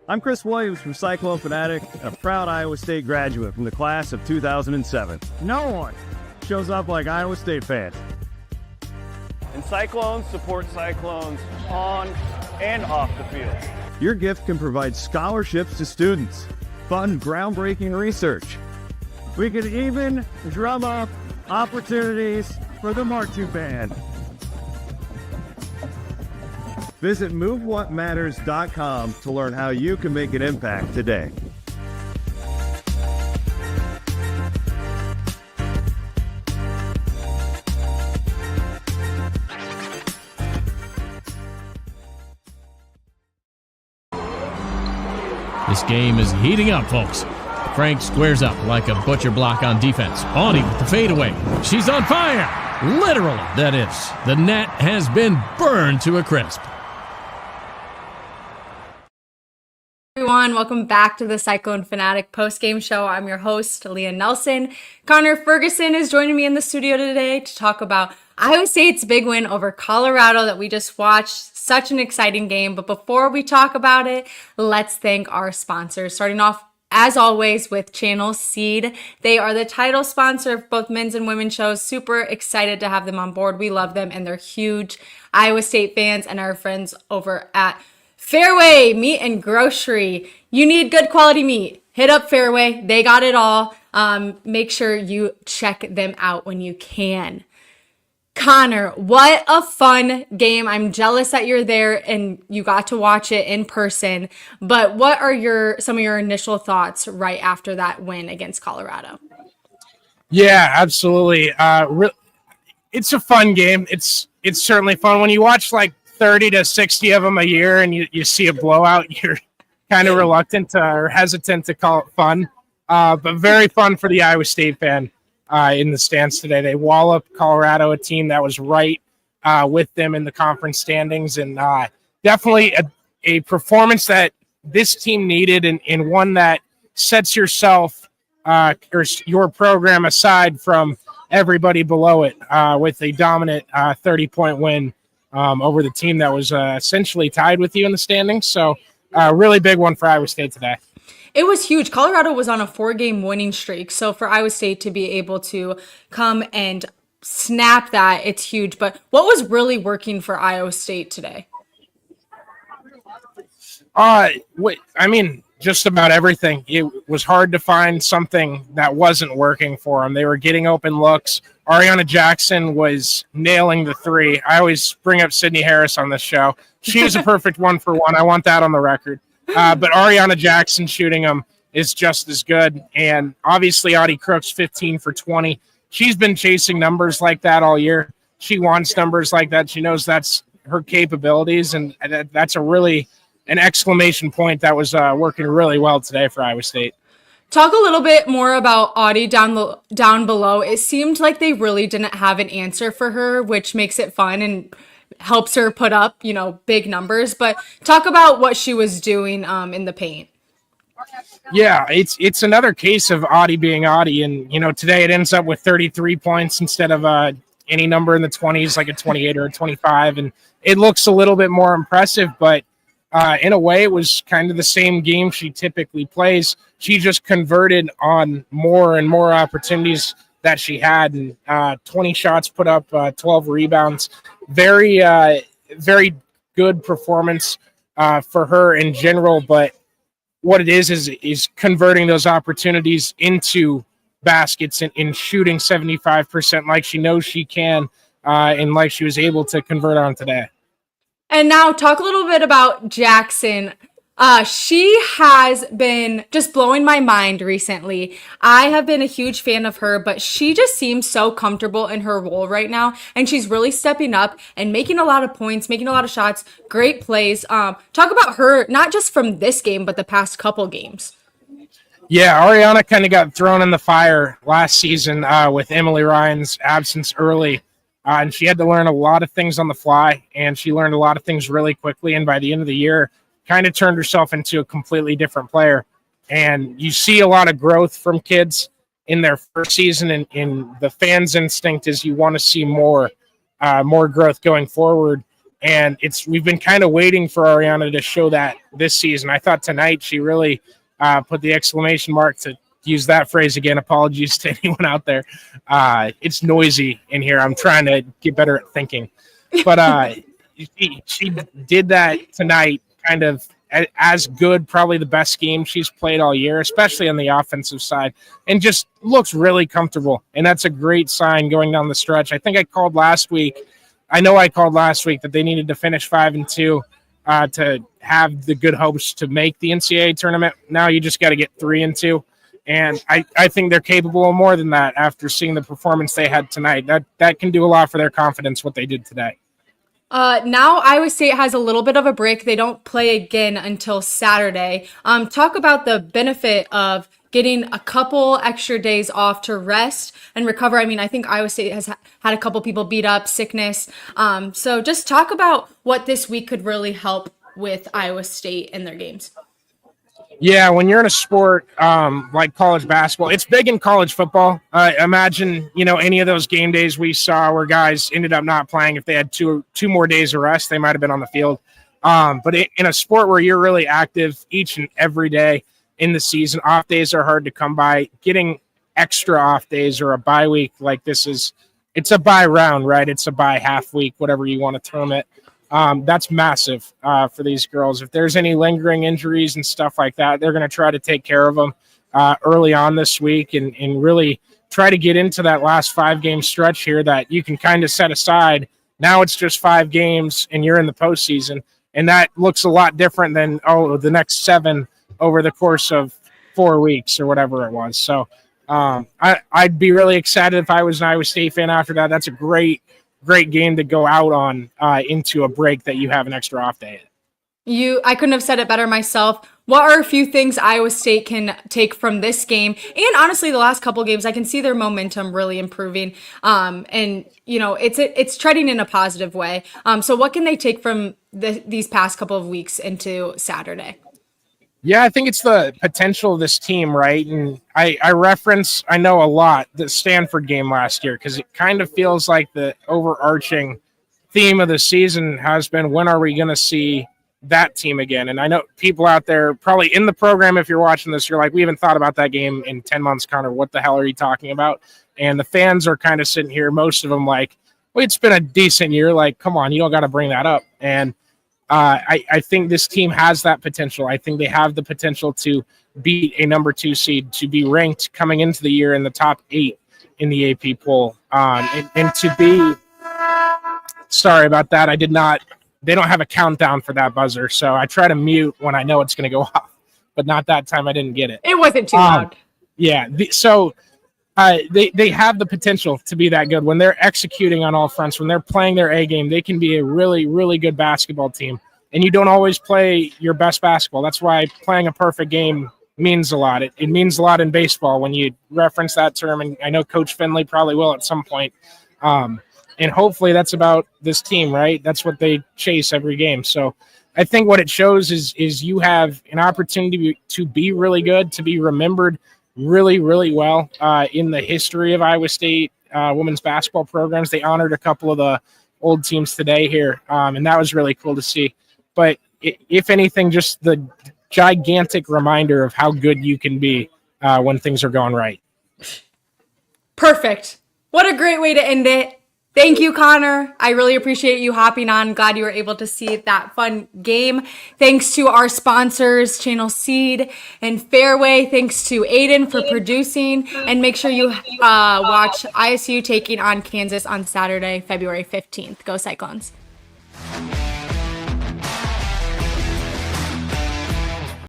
I'm Chris Williams from Cyclone Fanatic, and a proud Iowa State graduate from the class of 2007. No one shows up like Iowa State fans. And Cyclones support Cyclones on and off the field. Your gift can provide scholarships to students, fund groundbreaking research. We could even drum up opportunities for the marching band. Visit MoveWhatMatters.com to learn how you can make an impact today. This game is heating up, folks. Frank squares up like a butcher block on defense. Audie with the fadeaway. She's on fire! Literally, that is. The net has been burned to a crisp. Everyone, welcome back to the Cyclone Fanatic post-game show. I'm your host, Leah Nelson. Connor Ferguson is joining me in the studio today to talk about Iowa State's big win over Colorado that we just watched. Such an exciting game. But before we talk about it, let's thank our sponsors. Starting off, as always, with Channel Seed. They are the title sponsor of both men's and women's shows. Super excited to have them on board. We love them, and they're huge Iowa State fans and our friends over at Fairway Meat and Grocery. You need good quality meat. Hit up Fairway. They got it all. Make sure you check them out when you can. Connor, what a fun game. I'm jealous that you're there and you got to watch it in person. But what are some of your initial thoughts right after that win against Colorado? Yeah, absolutely. It's a fun game. It's certainly fun. When you watch like 30 to 60 of them a year and you see a blowout, you're kind of reluctant or hesitant to call it fun. But very fun for the Iowa State fan in the stands today. They walloped Colorado, a team that was right with them in the conference standings, and definitely a performance that this team needed, and one that sets yourself or your program aside from everybody below it with a dominant 30-point win over the team that was essentially tied with you in the standings. So really big one for Iowa State today. It was huge. Colorado was on a 4-game winning streak. So for Iowa State to be able to come and snap that, it's huge. But what was really working for Iowa State today? Just about everything. It was hard to find something that wasn't working for them. They were getting open looks. Ariana Jackson was nailing the three. I always bring up Sydney Harris on this show. She was a perfect 1-for-1. I want that on the record. But Ariana Jackson shooting them is just as good. And obviously, Audie Crooks, 15 for 20. She's been chasing numbers like that all year. She wants numbers like that. She knows that's her capabilities. And that's an exclamation point that was working really well today for Iowa State. Talk a little bit more about Audie down below. It seemed like they really didn't have an answer for her, which makes it fun and helps her put up, big numbers. But talk about what she was doing in the paint. Yeah, it's another case of Audie being Audie. And, today it ends up with 33 points instead of any number in the 20s, like a 28 or a 25. And it looks a little bit more impressive, but in a way, it was kind of the same game she typically plays. She just converted on more and more opportunities that she had. And 20 shots put up, 12 rebounds. Very, very good performance for her in general. But what it is converting those opportunities into baskets and shooting 75% like she knows she can and like she was able to convert on today. And now talk a little bit about Jackson. She has been just blowing my mind recently. I have been a huge fan of her, but she just seems so comfortable in her role right now. And she's really stepping up and making a lot of points, making a lot of shots, great plays. Talk about her, not just from this game, but the past couple games. Yeah, Ariana kind of got thrown in the fire last season with Emily Ryan's absence early. And she had to learn a lot of things on the fly, and she learned a lot of things really quickly. And by the end of the year, kind of turned herself into a completely different player. And you see a lot of growth from kids in their first season, and the fans' instinct is you want to see more growth going forward. And we've been kind of waiting for Ariana to show that this season. I thought tonight she really put the exclamation mark, to use that phrase again. Apologies to anyone out there. It's noisy in here. I'm trying to get better at thinking. But she did that tonight, kind of as good, probably the best game she's played all year, especially on the offensive side, and just looks really comfortable. And that's a great sign going down the stretch. I think I called last week that they needed to finish 5-2 to have the good hopes to make the NCAA tournament. Now you just got to get 3-2. And I think they're capable of more than that after seeing the performance they had tonight. That can do a lot for their confidence, what they did today. Now Iowa State has a little bit of a break. They don't play again until Saturday. Talk about the benefit of getting a couple extra days off to rest and recover. I mean, I think Iowa State has had a couple people beat up, sickness. So just talk about what this week could really help with Iowa State in their games. Yeah, when you're in a sport like college basketball, it's big in college football. Imagine, any of those game days we saw where guys ended up not playing. If they had two more days of rest, they might have been on the field. But in a sport where you're really active each and every day in the season, off days are hard to come by. Getting extra off days or a bye week like this it's a bye round, right? It's a bye half week, whatever you want to term it. That's massive for these girls. If there's any lingering injuries and stuff like that, they're going to try to take care of them early on this week and really try to get into that last 5-game stretch here that you can kind of set aside. Now it's just 5 games and you're in the postseason, and that looks a lot different than, the next 7 over the course of 4 weeks or whatever it was. So I'd be really excited if I was an Iowa State fan after that. That's a great game to go out on into a break that you have an extra off day. I couldn't have said it better myself. What are a few things Iowa State can take from this game? And honestly, the last couple games, I can see their momentum really improving. And it's treading in a positive way. So what can they take from these past couple of weeks into Saturday? Yeah, I think it's the potential of this team, right? And I know a lot, the Stanford game last year, because it kind of feels like the overarching theme of the season has been, when are we going to see that team again? And I know people out there probably in the program, if you're watching this, you're like, we haven't thought about that game in 10 months, Connor. What the hell are you talking about? And the fans are kind of sitting here, most of them like, well, it's been a decent year. Like, come on, you don't got to bring that up. And I think this team has that potential. I think they have the potential to beat a number 2 seed, to be ranked coming into the year in the top 8 in the AP poll. And to be, sorry about that. They don't have a countdown for that buzzer. So I try to mute when I know it's going to go off, but not that time. I didn't get it. It wasn't too loud. Yeah. They have the potential to be that good when they're executing on all fronts. When they're playing their A game, they can be a really, really good basketball team. And you don't always play your best basketball. That's why playing a perfect game means a lot. It means a lot in baseball when you reference that term. And I know Coach Finley probably will at some point. And hopefully that's about this team, right? That's what they chase every game. So I think what it shows is you have an opportunity to be really good, to be remembered really, really well in the history of Iowa State women's basketball programs. They honored a couple of the old teams today here, and that was really cool to see. But if anything, just the gigantic reminder of how good you can be when things are going right. Perfect. What a great way to end it. Thank you, Connor. I really appreciate you hopping on. Glad you were able to see that fun game. Thanks to our sponsors, Channel Seed and Fairway. Thanks to Aiden for producing. And make sure you watch ISU taking on Kansas on Saturday, February 15th. Go Cyclones.